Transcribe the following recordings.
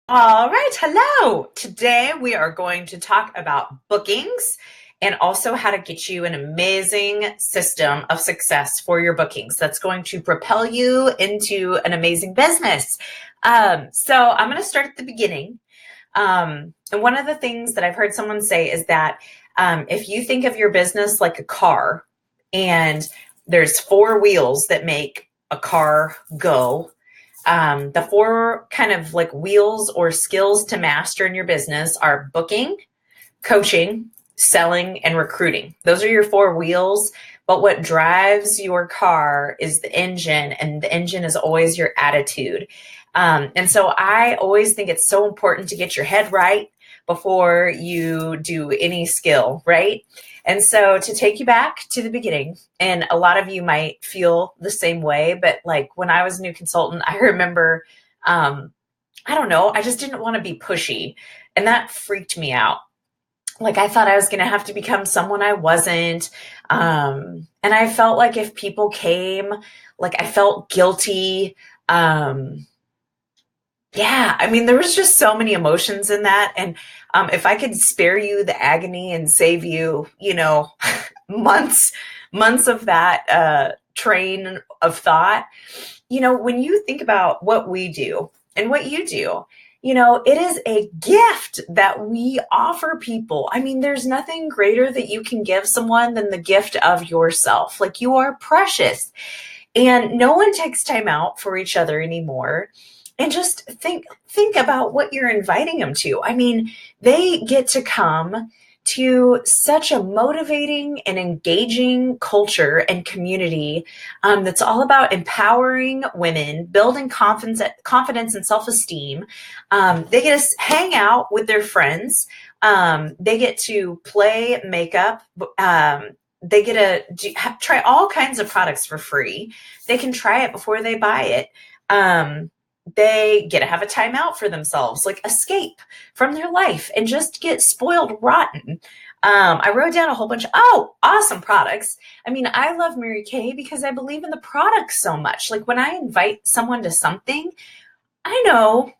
All right, hello. Today we are going to talk about bookings and also how to get you an amazing system of success for your bookings that's going to propel you into an amazing business. So I'm going to start at the beginning. And one of the things that I've heard someone say is that if you think of your business like a car and there's four wheels that make a car go, the four kind of like wheels or skills to master in your business are booking, coaching, selling, and recruiting. Those are your four wheels. But what drives your car is the engine, and the engine is always your attitude. And so I always think it's so important to get your head right before you do any skill, right? And so to take you back to the beginning, and a lot of you might feel the same way, but like when I was a new consultant, I remember, I don't know, I just didn't want to be pushy, and that freaked me out. Like I thought I was going to have to become someone I wasn't. And I felt like if people came, like I felt guilty. Yeah, I mean, there was just so many emotions in that. And if I could spare you the agony and save you, months, months of that train of thought, when you think about what we do and what you do, it is a gift that we offer people. I mean, there's nothing greater that you can give someone than the gift of yourself. Like you are precious. And no one takes time out for each other anymore. And just think about what you're inviting them to. I mean, they get to come to such a motivating and engaging culture and community that's all about empowering women, building confidence and self-esteem. They get to hang out with their friends. They get to play makeup. They get to try all kinds of products for free. They can try it before they buy it. They get to have a timeout for themselves, like escape from their life and just get spoiled rotten. I wrote down a whole bunch of, awesome products. I mean, I love Mary Kay because I believe in the product so much. Like when I invite someone to something, I know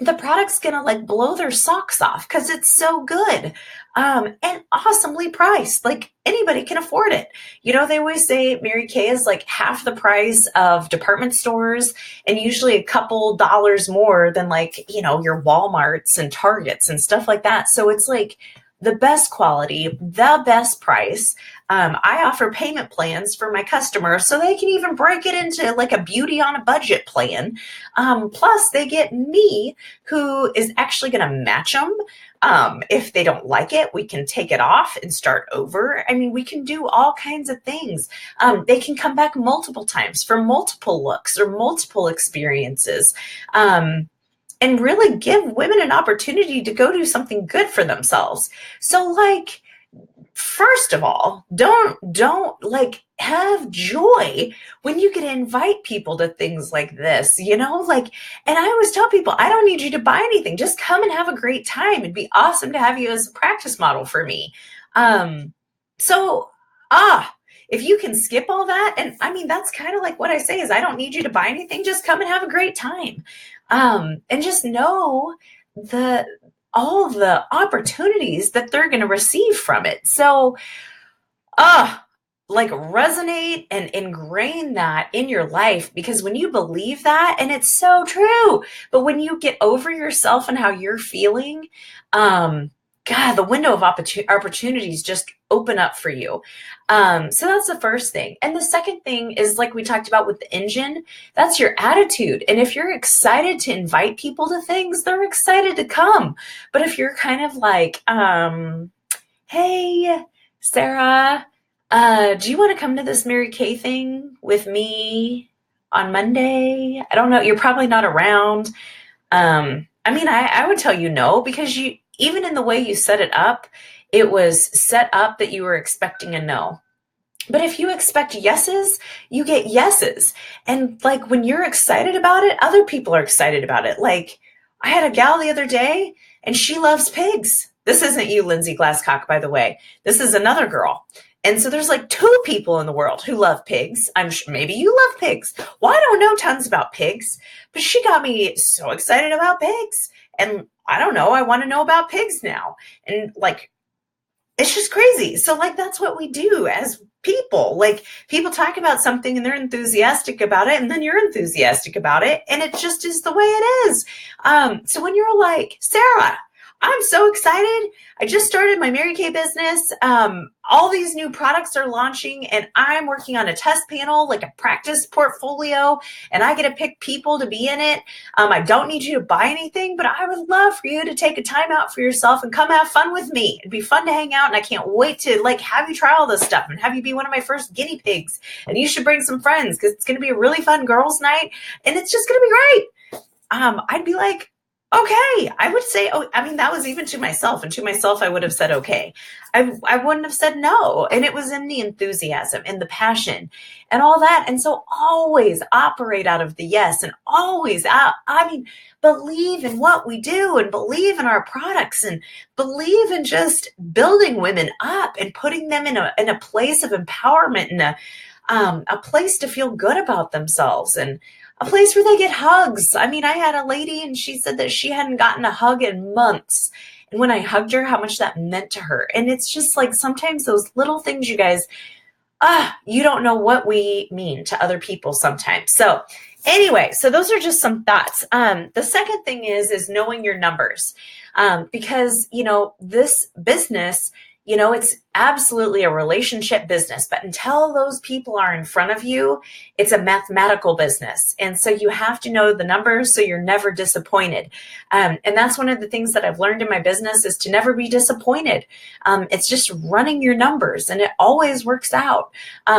the product's gonna like blow their socks off because it's so good, and awesomely priced. Like anybody can afford it. They always say Mary Kay is like half the price of department stores and usually a couple dollars more than like, your Walmarts and Targets and stuff like that. So it's like the best quality, the best price. I offer payment plans for my customers so they can even break it into like a beauty on a budget plan. Plus, they get me who is actually going to match them. If they don't like it, we can take it off and start over. I mean, we can do all kinds of things. They can come back multiple times for multiple looks or multiple experiences. And really give women an opportunity to go do something good for themselves. So like, first of all, don't like have joy when you can invite people to things like this, like, and I always tell people, I don't need you to buy anything. Just come and have a great time. It'd be awesome to have you as a practice model for me. So, if you can skip all that, and I mean, that's kind of like what I say is I don't need you to buy anything. Just come and have a great time. And just know all the opportunities that they're going to receive from it. So, like resonate and ingrain that in your life, because when you believe that, and it's so true, but when you get over yourself and how you're feeling, God, the window of opportunities just open up for you. So that's the first thing. And the second thing is, like we talked about with the engine, that's your attitude. And if you're excited to invite people to things, they're excited to come. But if you're kind of like, hey, Sarah, do you want to come to this Mary Kay thing with me on Monday? I don't know. You're probably not around. I mean, I would tell you no, because even in the way you set it up, it was set up that you were expecting a no. But if you expect yeses, you get yeses. And like when you're excited about it, other people are excited about it. Like I had a gal the other day and she loves pigs. This isn't you, Lindsay Glasscock, by the way. This is another girl. And so there's like two people in the world who love pigs. I'm sure maybe you love pigs. Well, I don't know tons about pigs, but she got me so excited about pigs. And I don't know, I want to know about pigs now. And like, it's just crazy. So like, that's what we do as people. Like, people talk about something and they're enthusiastic about it, and then you're enthusiastic about it, and it just is the way it is. So when you're like, Sarah, I'm so excited. I just started my Mary Kay business. All these new products are launching, and I'm working on a test panel, like a practice portfolio, and I get to pick people to be in it. I don't need you to buy anything, but I would love for you to take a time out for yourself and come have fun with me. It'd be fun to hang out, and I can't wait to like have you try all this stuff and have you be one of my first guinea pigs. And you should bring some friends because it's going to be a really fun girls' night, and it's just going to be great. I'd be like, okay, I would say, oh, I mean, that was even to myself. And to myself, I would have said, okay. I wouldn't have said no. And it was in the enthusiasm and the passion and all that. And so always operate out of the yes, and always, believe in what we do, and believe in our products, and believe in just building women up and putting them in a place of empowerment, and a place to feel good about themselves, and a place where they get hugs. I mean, I had a lady and she said that she hadn't gotten a hug in months. And when I hugged her, how much that meant to her. And it's just like, sometimes those little things, you guys, you don't know what we mean to other people sometimes. So anyway, so those are just some thoughts. The second thing is knowing your numbers. Because, this business, it's absolutely a relationship business, but until those people are in front of you, it's a mathematical business. And so you have to know the numbers so you're never disappointed. And that's one of the things that I've learned in my business, is to never be disappointed. It's just running your numbers, and it always works out.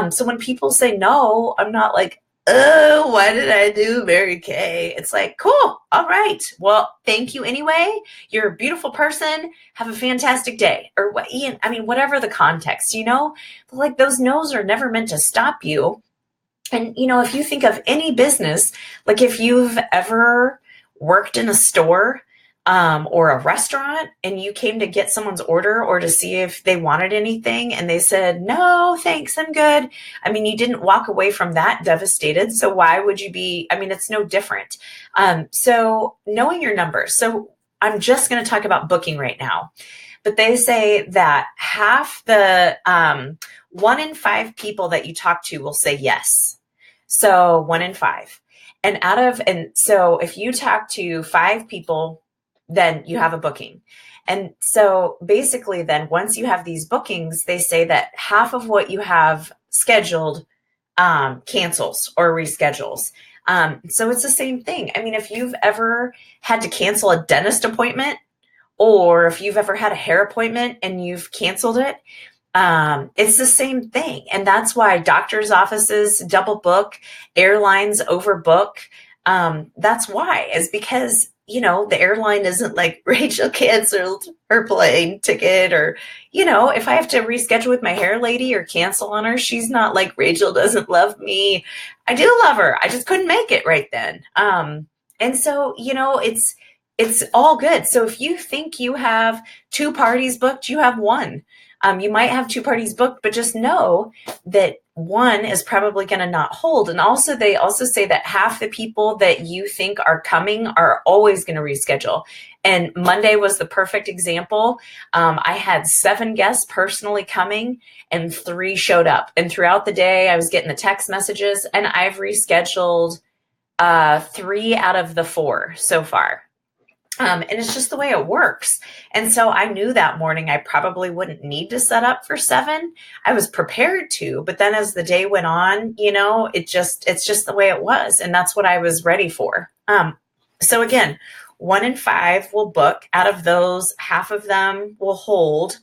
So when people say no, I'm not like, oh, why did I do Mary Kay? It's like, cool. All right. Well, thank you anyway. You're a beautiful person. Have a fantastic day. Or what, Ian, I mean, whatever the context, but like, those no's are never meant to stop you. And, if you think of any business, like if you've ever worked in a store, or a restaurant, and you came to get someone's order or to see if they wanted anything, and they said, no, thanks, I'm good. I mean, you didn't walk away from that devastated. So why would you be? I mean, it's no different. So knowing your numbers. So I'm just going to talk about booking right now, but they say that half the 1 in 5 people that you talk to will say yes. So 1 in 5. And so if you talk to 5 people, then you have a booking. And so basically then, once you have these bookings, they say that half of what you have scheduled cancels or reschedules. So it's the same thing. I mean, if you've ever had to cancel a dentist appointment, or if you've ever had a hair appointment and you've canceled it, it's the same thing. And that's why doctors' offices double book, airlines overbook. That's why, is because the airline isn't like, Rachel canceled her plane ticket, or, if I have to reschedule with my hair lady or cancel on her, she's not like, Rachel doesn't love me. I do love her. I just couldn't make it right then. And so, it's all good. So if you think you have 2 parties booked, you have 1. You might have 2 parties booked, but just know that 1 is probably going to not hold. And also, they also say that half the people that you think are coming are always going to reschedule. And Monday was the perfect example. I had 7 guests personally coming, and 3 showed up. And throughout the day, I was getting the text messages, and I've rescheduled 3 out of the 4 so far. And it's just the way it works. And so I knew that morning I probably wouldn't need to set up for 7. I was prepared to, but then as the day went on, it's just the way it was. And that's what I was ready for. So again, 1 in 5 will book. Out of those, half of them will hold.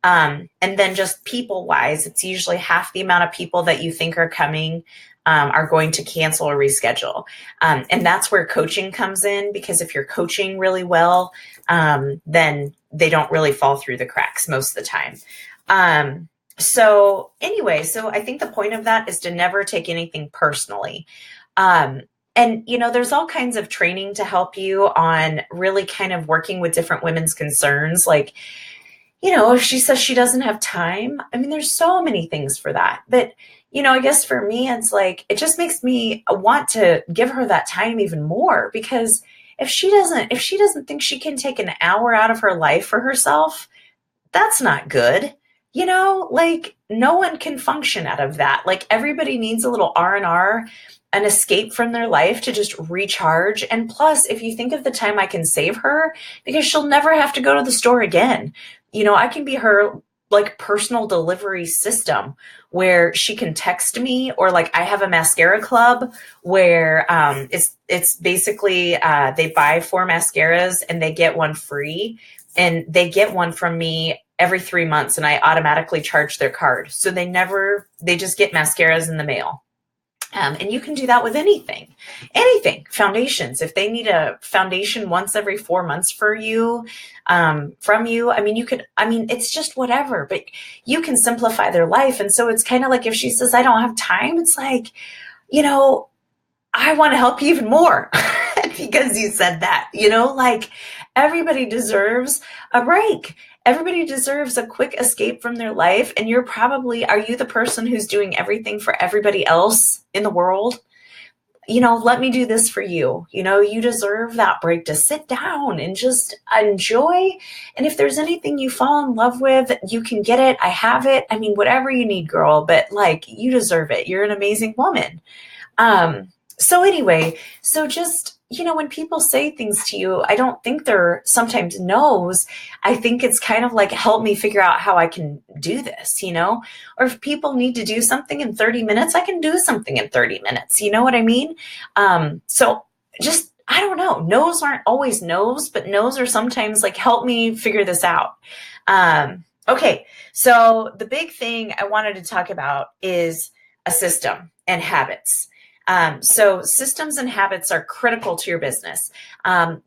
And then just people wise, it's usually half the amount of people that you think are coming are going to cancel or reschedule. And that's where coaching comes in, because if you're coaching really well, then they don't really fall through the cracks most of the time. So anyway, so I think the point of that is to never take anything personally. And, there's all kinds of training to help you on really kind of working with different women's concerns. Like, if she says she doesn't have time, I mean, there's so many things for that. But, I guess for me, it's like, it just makes me want to give her that time even more, because if she doesn't think she can take an hour out of her life for herself, that's not good. Like, no one can function out of that. Like, everybody needs a little R&R, an escape from their life to just recharge. And plus, if you think of the time I can save her, because she'll never have to go to the store again. I can be her like personal delivery system, where she can text me, or like I have a mascara club where it's basically they buy 4 mascaras and they get one free, and they get one from me every 3 months, and I automatically charge their card. So they just get mascaras in the mail. And you can do that with anything, foundations. If they need a foundation once every 4 months from you, it's just whatever, but you can simplify their life. And so it's kind of like, if she says, I don't have time, it's like, I want to help you even more because you said that, like, everybody deserves a break. Everybody deserves a quick escape from their life. And are you the person who's doing everything for everybody else in the world? Let me do this for you. You deserve that break to sit down and just enjoy. And if there's anything you fall in love with, you can get it. I have it. I mean, whatever you need, girl, but like, you deserve it. You're an amazing woman. So anyway, so just, when people say things to you, I don't think they're sometimes no's. I think it's kind of like, help me figure out how I can do this, or if people need to do something in 30 minutes, I can do something in 30 minutes. You know what I mean? So just, I don't know. No's aren't always no's, but no's are sometimes like, help me figure this out. Okay. So the big thing I wanted to talk about is a system and habits. So systems and habits are critical to your business,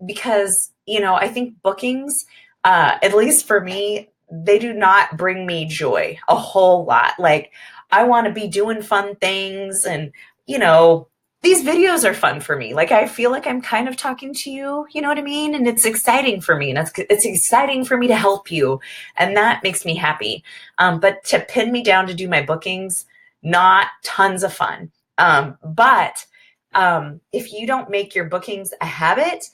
because, I think bookings, at least for me, they do not bring me joy a whole lot. Like, I want to be doing fun things, and, these videos are fun for me. Like, I feel like I'm kind of talking to you, you know what I mean? And it's exciting for me, and it's exciting for me to help you. And that makes me happy. But to pin me down to do my bookings, not tons of fun. But if you don't make your bookings a habit,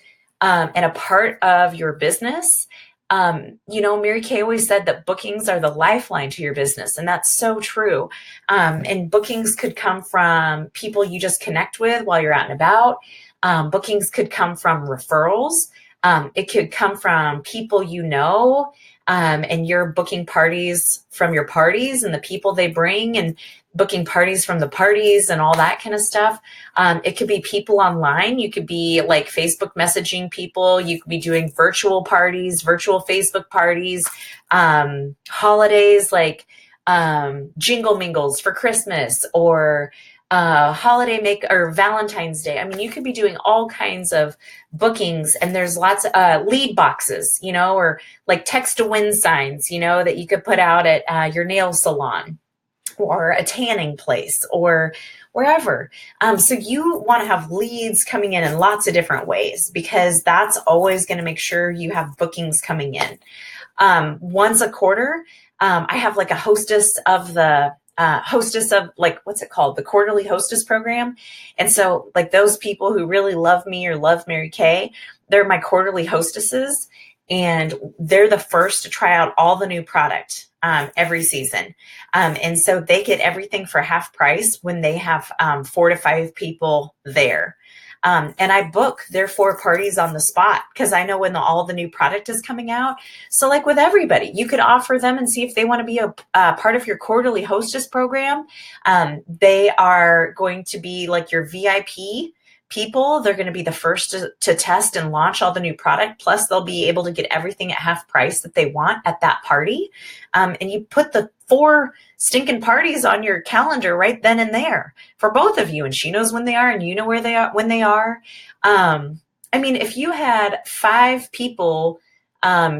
and a part of your business, Mary Kay always said that bookings are the lifeline to your business. And that's so true. And bookings could come from people you just connect with while you're out and about. Bookings could come from referrals. It could come from people and you're booking parties from your parties and the people they bring, and booking parties from the parties and all that kind of stuff. It could be people online. You could be like Facebook messaging people. You could be doing virtual parties, virtual Facebook parties, holidays like jingle mingles for Christmas, or or Valentine's Day. I mean, you could be doing all kinds of bookings, and there's lots of lead boxes, or like text to win signs, that you could put out at your nail salon or a tanning place or wherever. So you want to have leads coming in lots of different ways, because that's always going to make sure you have bookings coming in. Once a quarter, I have like a hostess of like, what's it called? The quarterly hostess program. And so like those people who really love me or love Mary Kay, they're my quarterly hostesses, and they're the first to try out all the new product every season. And so they get everything for half price when they have 4 to 5 people there. And I book their 4 parties on the spot, because I know when all the new product is coming out. So like with everybody, you could offer them and see if they want to be a part of your quarterly hostess program. They are going to be like your VIP people. They're going to be the first to test and launch all the new product. Plus they'll be able to get everything at half price that they want at that party. And you put the 4 stinking parties on your calendar right then and there for both of you. And she knows when they are, and you know where they are when they are. I mean, if you had 5 people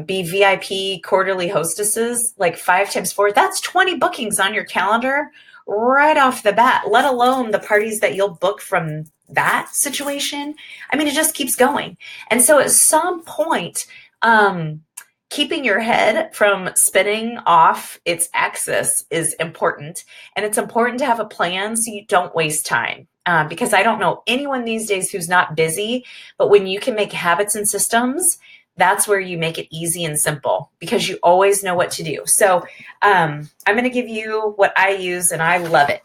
be VIP quarterly hostesses, like 5 times 4, that's 20 bookings on your calendar right off the bat, let alone the parties that you'll book from that situation. I mean, it just keeps going. And so at some point, keeping your head from spinning off its axis is important. And it's important to have a plan so you don't waste time. Because I don't know anyone these days who's not busy, but when you can make habits and systems, that's where you make it easy and simple because you always know what to do. So I'm going to give you what I use and I love it.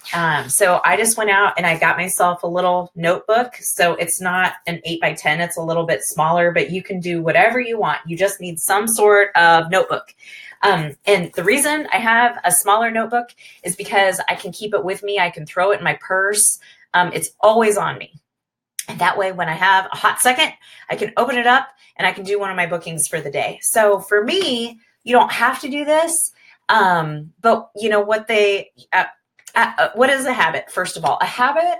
So I just went out and I got myself a little notebook. So it's not an 8x10, it's a little bit smaller, but you can do whatever you want. You just need some sort of notebook. And the reason I have a smaller notebook is because I can keep it with me. I can throw it in my purse. It's always on me. And that way, when I have a hot second, I can open it up and I can do one of my bookings for the day. So for me, you don't have to do this. But you know what what is a habit? First of all, a habit,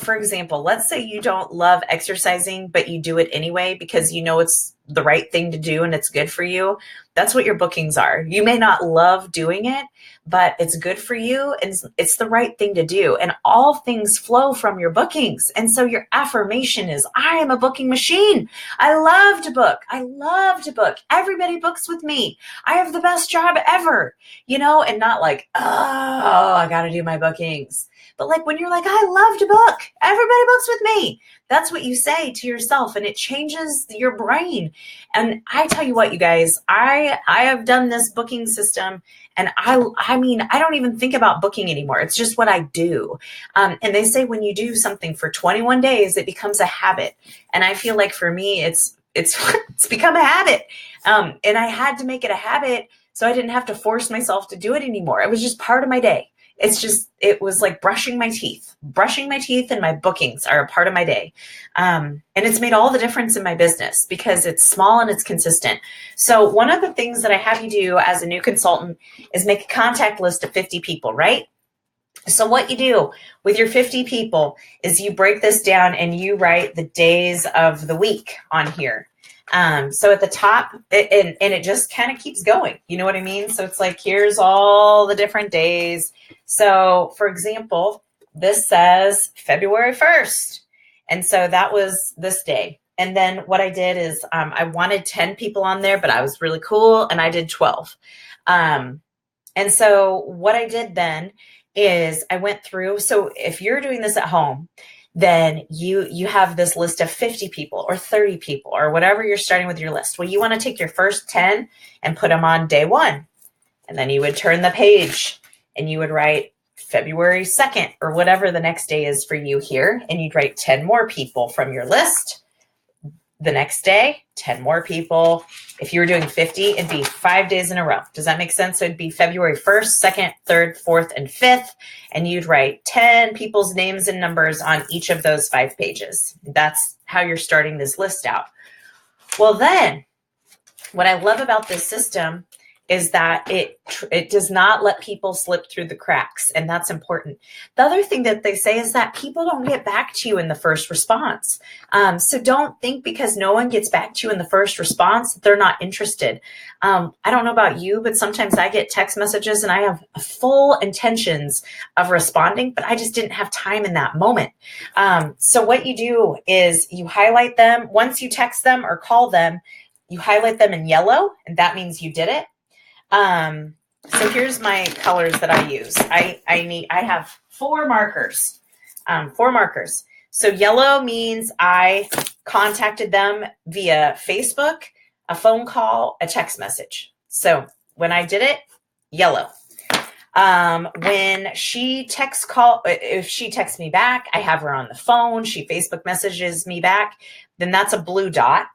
for example, let's say you don't love exercising, but you do it anyway because you know it's the right thing to do and it's good for you. That's what your bookings are. You may not love doing it, but it's good for you and it's the right thing to do. And all things flow from your bookings. And so your affirmation is, I am a booking machine. I love to book. I love to book. Everybody books with me. I have the best job ever, and not like, oh, I got to do my bookings. But like when you're like, I love to book. Everybody books with me. That's what you say to yourself and it changes your brain. And I tell you what, you guys, I have done this booking system and I mean, I don't even think about booking anymore. It's just what I do. And they say when you do something for 21 days, it becomes a habit. And I feel like for me, it's become a habit. And I had to make it a habit so I didn't have to force myself to do it anymore. It was just part of my day. It was like brushing my teeth and my bookings are a part of my day. And it's made all the difference in my business because it's small and it's consistent. So one of the things that I have you do as a new consultant is make a contact list of 50 people, right? So what you do with your 50 people is you break this down and you write the days of the week on here. So at the top, and it just kind of keeps going. You know what I mean? So it's like, here's all the different days. So for example, this says February 1st. And so that was this day. And then what I did is I wanted 10 people on there, but I was really cool. And I did 12. And so what I did then is I went through. So if you're doing this at home, then you have this list of 50 people or 30 people or whatever you're starting with your list. Well, you want to take your first 10 and put them on day 1. And then you would turn the page and you would write February 2nd or whatever the next day is for you here. And you'd write 10 more people from your list. The next day, 10 more people. If you were doing 50, it'd be 5 days in a row. Does that make sense? So it'd be February 1st, 2nd, 3rd, 4th, and 5th. And you'd write 10 people's names and numbers on each of those 5 pages. That's how you're starting this list out. Well, then what I love about this system is that it does not let people slip through the cracks. And that's important. The other thing that they say is that people don't get back to you in the first response. So don't think because no one gets back to you in the first response that they're not interested. I don't know about you, but sometimes I get text messages and I have full intentions of responding, but I just didn't have time in that moment. So what you do is you highlight them. Once you text them or call them, you highlight them in yellow, and that means you did it. So here's my colors that I use. I have 4 markers, 4 markers. So yellow means I contacted them via Facebook, a phone call, a text message. So when I did it, yellow. When she if she texts me back, I have her on the phone, she Facebook messages me back, then that's a blue dot.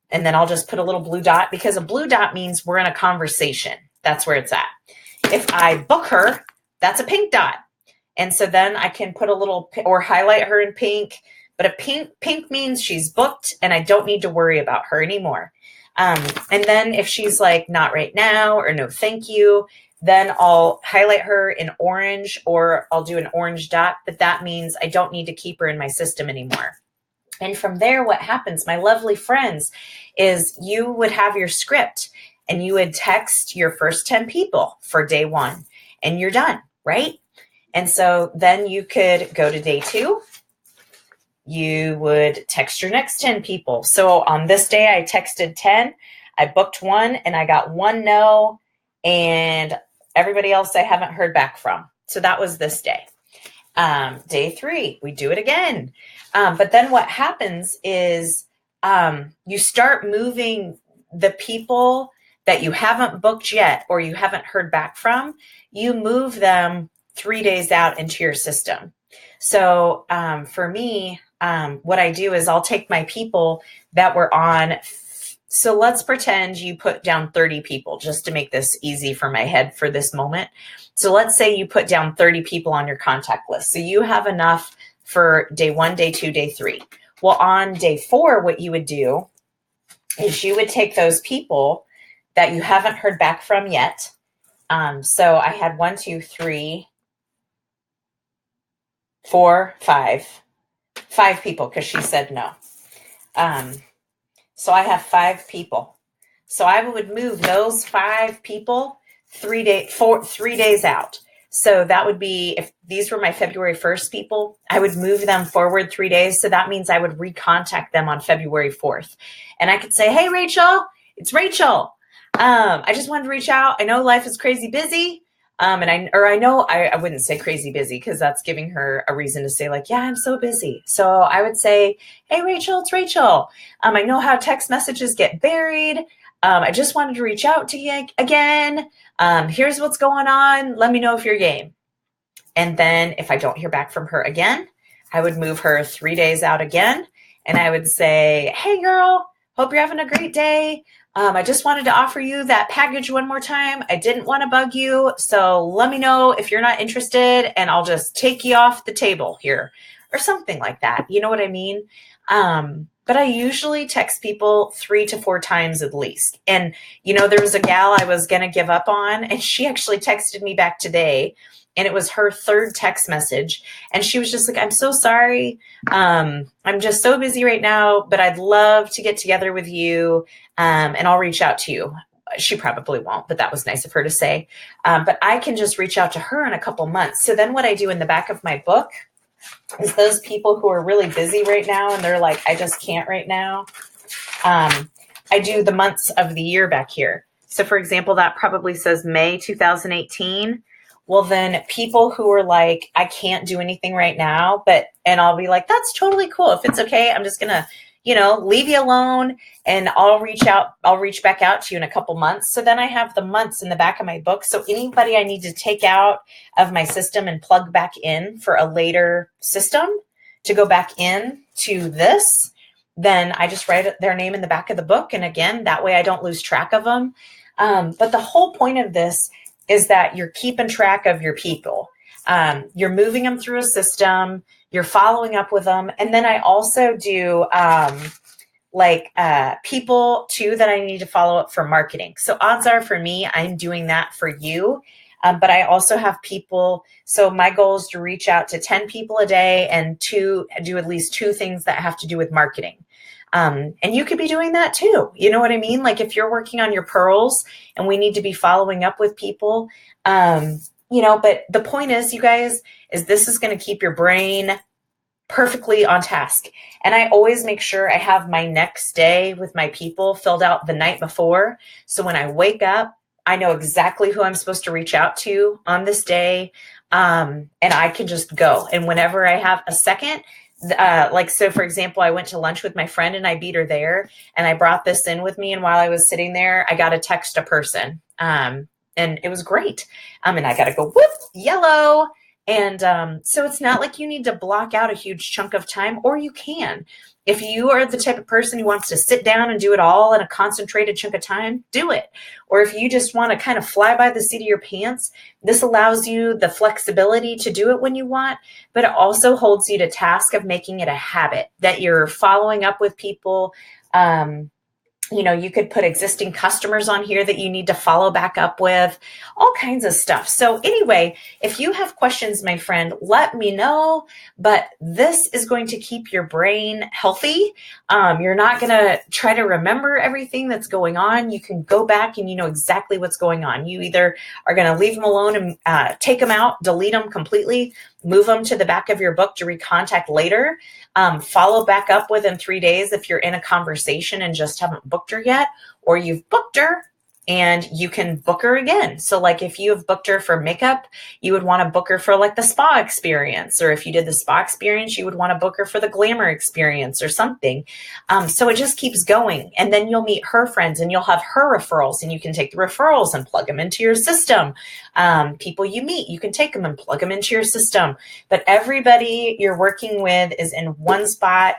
And then I'll just put a little blue dot because a blue dot means we're in a conversation. That's where it's at. If I book her, that's a pink dot. And so then I can put a little or highlight her in pink. But a pink means she's booked and I don't need to worry about her anymore. And then if she's like, not right now or no, thank you, then I'll highlight her in orange or I'll do an orange dot. But that means I don't need to keep her in my system anymore. And from there, what happens, my lovely friends, is you would have your script and you would text your first 10 people for day 1 and you're done, right? And so then you could go to day 2. You would text your next 10 people. So on this day, I texted 10. I booked one and I got one no, and everybody else I haven't heard back from. So that was this day. Day 3, we do it again. But then what happens is you start moving the people that you haven't booked yet or you haven't heard back from, you move them 3 days out into your system. So for me, what I do is I'll take my people that were on. So let's pretend you put down 30 people just to make this easy for my head for this moment. So let's say you put down 30 people on your contact list. So you have enough for day 1, day 2, day 3. Well, on day 4, what you would do is you would take those people that you haven't heard back from yet. So I had 1, 2, 3, 4, 5 people because she said no. So I have 5 people. So I would move those 5 people 3 days out. So that would be, if these were my February 1st people, I would move them forward 3 days. So that means I would recontact them on February 4th. And I could say, hey, Rachel, it's Rachel. I just wanted to reach out. I know life is crazy busy. I wouldn't say crazy busy because that's giving her a reason to say like, yeah, I'm so busy. So I would say, hey, Rachel, it's Rachel. I know how text messages get buried. I just wanted to reach out to you again. Here's what's going on. Let me know if you're game. And then if I don't hear back from her again, I would move her 3 days out again. And I would say, hey, girl, hope you're having a great day. I just wanted to offer you that package one more time. I didn't want to bug you. So let me know if you're not interested and I'll just take you off the table here or something like that. You know what I mean? But I usually text people 3 to 4 times at least. And, there was a gal I was going to give up on, and she actually texted me back today, and it was her 3rd text message. And she was just like, I'm so sorry. I'm just so busy right now, but I'd love to get together with you. And I'll reach out to you. She probably won't, but that was nice of her to say. But I can just reach out to her in a couple months. So then what I do in the back of my book is those people who are really busy right now and they're like, I just can't right now. I do the months of the year back here. So for example, that probably says May 2018. Well, then people who are like, I can't do anything right now, and I'll be like, that's totally cool. If it's okay, I'm just going to, leave you alone and I'll reach back out to you in a couple months. So then I have the months in the back of my book. So anybody I need to take out of my system and plug back in for a later system to go back in to this, then I just write their name in the back of the book. And again, that way I don't lose track of them. But the whole point of this is that you're keeping track of your people. You're moving them through a system. You're following up with them. And then I also do people too that I need to follow up for marketing. So odds are for me, I'm doing that for you. But I also have people. So my goal is to reach out to 10 people a day and do at least 2 things that have to do with marketing. And you could be doing that too. You know what I mean? Like if you're working on your pearls and we need to be following up with people, but the point is, you guys, is this is going to keep your brain perfectly on task. And I always make sure I have my next day with my people filled out the night before. So when I wake up, I know exactly who I'm supposed to reach out to on this day. And I can just go. And whenever I have a second, so for example, I went to lunch with my friend and I beat her there and I brought this in with me. And while I was sitting there, I got to text a person. And it was great. And I got to go, whoop, yellow. And so it's not like you need to block out a huge chunk of time, or you can. If you are the type of person who wants to sit down and do it all in a concentrated chunk of time, do it. Or if you just want to kind of fly by the seat of your pants, this allows you the flexibility to do it when you want, but it also holds you to task of making it a habit that you're following up with people. You could put existing customers on here that you need to follow back up with, all kinds of stuff. So anyway, if you have questions, my friend, let me know. But this is going to keep your brain healthy. You're not going to try to remember everything that's going on. You can go back and you know exactly what's going on. You either are going to leave them alone and take them out, delete them completely. move them to the back of your book to recontact later. Follow back up within 3 days if you're in a conversation and just haven't booked her yet, or you've booked her and you can book her again. So like if you have booked her for makeup, you would want to book her for like the spa experience. Or if you did the spa experience, you would want to book her for the glamour experience or something. So it just keeps going. And then you'll meet her friends and you'll have her referrals, and you can take the referrals and plug them into your system. People you meet, you can take them and plug them into your system. But everybody you're working with is in one spot,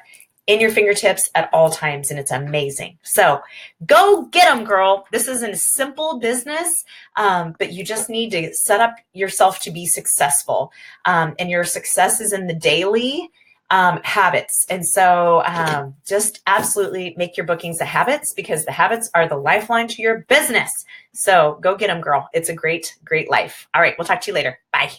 in your fingertips at all times, and it's amazing. So go get them, girl. This is a simple business, but you just need to set up yourself to be successful. And your success is in the daily habits. And so just absolutely make your bookings the habits, because the habits are the lifeline to your business. So go get them, girl. It's a great, great life. All right, we'll talk to you later. Bye.